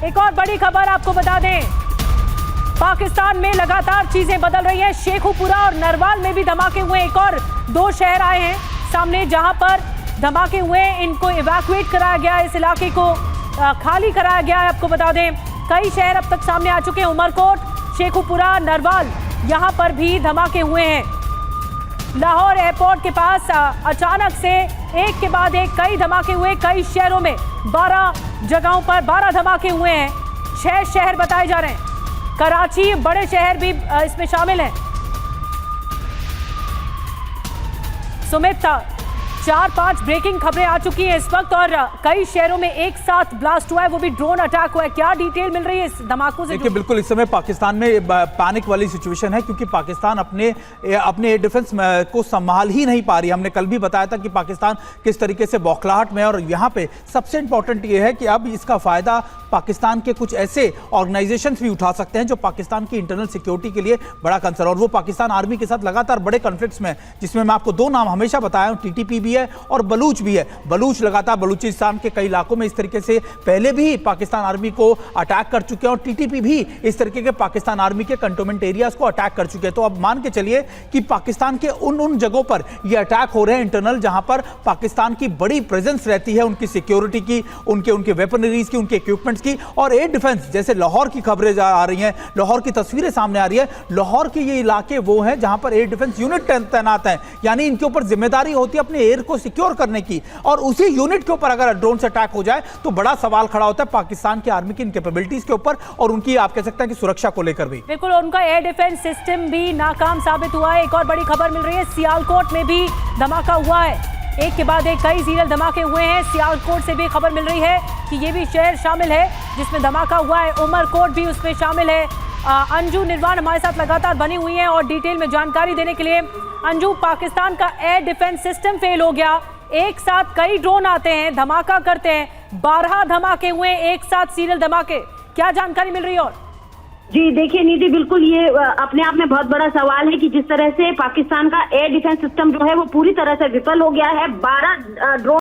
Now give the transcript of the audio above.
एक और बड़ी खबर आपको बता दें, पाकिस्तान में लगातार चीजें बदल रही हैं। शेखुपुरा और नरवाल में भी धमाके हुए। एक और 2 शहर आए हैं सामने जहां पर धमाके हुए। इनको इवैक्यूएट कराया गया, इस इलाके को खाली कराया गया है। आपको बता दें कई शहर अब तक सामने आ चुके हैं। उमरकोट, शेखुपुरा, नरवाल, यहां पर भी धमाके हुए हैं। लाहौर एयरपोर्ट के पास अचानक से एक के बाद एक कई धमाके हुए। कई शहरों में 12 जगहों पर 12 धमाके हुए हैं। 6 शहर बताए जा रहे हैं। कराची, बड़े शहर भी इसमें शामिल हैं। सुमित, 4-5 ब्रेकिंग खबरें आ चुकी हैं इस वक्त और कई शहरों में एक साथ ब्लास्ट हुआ है, वो भी ड्रोन अटैक हुआ है। क्या डिटेल मिल रही है इस धमाकों से? देखिए, बिल्कुल इस समय पाकिस्तान में पैनिक वाली सिचुएशन है, क्योंकि पाकिस्तान अपने एयर डिफेंस को संभाल ही नहीं पा रही। हमने कल भी बताया था कि पाकिस्तान किस तरीके से बौखलाहट में, और यहाँ पे सबसे इंपॉर्टेंट ये है कि अब इसका फायदा पाकिस्तान के कुछ ऐसे ऑर्गेनाइजेशंस भी उठा सकते हैं जो पाकिस्तान की इंटरनल सिक्योरिटी के लिए बड़ा कंसर्न, और वो पाकिस्तान आर्मी के साथ लगातार बड़े कॉन्फ्लिक्ट्स में, जिसमें मैं आपको 2 नाम हमेशा बताया हूं, टीटीपी भी है और बलूच भी है। बलूच लगातार बलूचिस्तान के कई इलाकों में इस तरीके से पहले भी पाकिस्तान आर्मी को अटैक कर चुके हैं, और टीटीपी भी इस तरीके के पाकिस्तान आर्मी के कंटोनमेंट एरियाज को अटैक कर चुके हैं। तो अब मान के चलिए कि पाकिस्तान के उन जगहों पर ये अटैक हो रहे हैं इंटरनल, जहां पर पाकिस्तान की बड़ी प्रेजेंस रहती है, उनकी सिक्योरिटी की, उनके वेपनरीज की, उनके इक्विपमेंट्स की, और एयर डिफेंस। जैसे लाहौर की खबरें आ रही हैं, लाहौर की तस्वीरें सामने आ रही है। लाहौर के ये इलाके वो हैं जहां पर एयर डिफेंस यूनिट तैनात है, यानी इनके ऊपर जिम्मेदारी होती है अपने एयर को सिक्योर करने की, और उसी यूनिट के ऊपर अगर ड्रोन से अटैक हो जाए तो बड़ा सवाल खड़ा होता है पाकिस्तान की आर्मी की इन कैपेबिलिटीज के ऊपर, और उनकी आप कह सकते हैं कि सुरक्षा को लेकर भी। बिल्कुल, उनका एयर डिफेंस सिस्टम भी नाकाम साबित हुआ है। एक और बड़ी खबर मिल रही है, सियालकोट में भी धमाका हुआ है। एक के बाद एक कई सीरियल धमाके हुए हैं। सियालकोट से भी खबर मिल रही है कि ये भी शहर शामिल है जिसमें धमाका हुआ है। उमरकोट भी उसमें शामिल है। अंजू निर्वाण हमारे साथ लगातार बनी हुई है और डिटेल में जानकारी देने के लिए। अंजू, पाकिस्तान का एयर डिफेंस सिस्टम फेल हो गया, एक साथ कई ड्रोन आते हैं, धमाका करते हैं, 12 धमाके हुए एक साथ सीरियल धमाके, क्या जानकारी मिल रही है? और जी देखिए निधि, बिल्कुल ये अपने आप में बहुत बड़ा सवाल है कि जिस तरह से पाकिस्तान का एयर डिफेंस सिस्टम जो है वो पूरी तरह से विफल हो गया है। 12 ड्रोन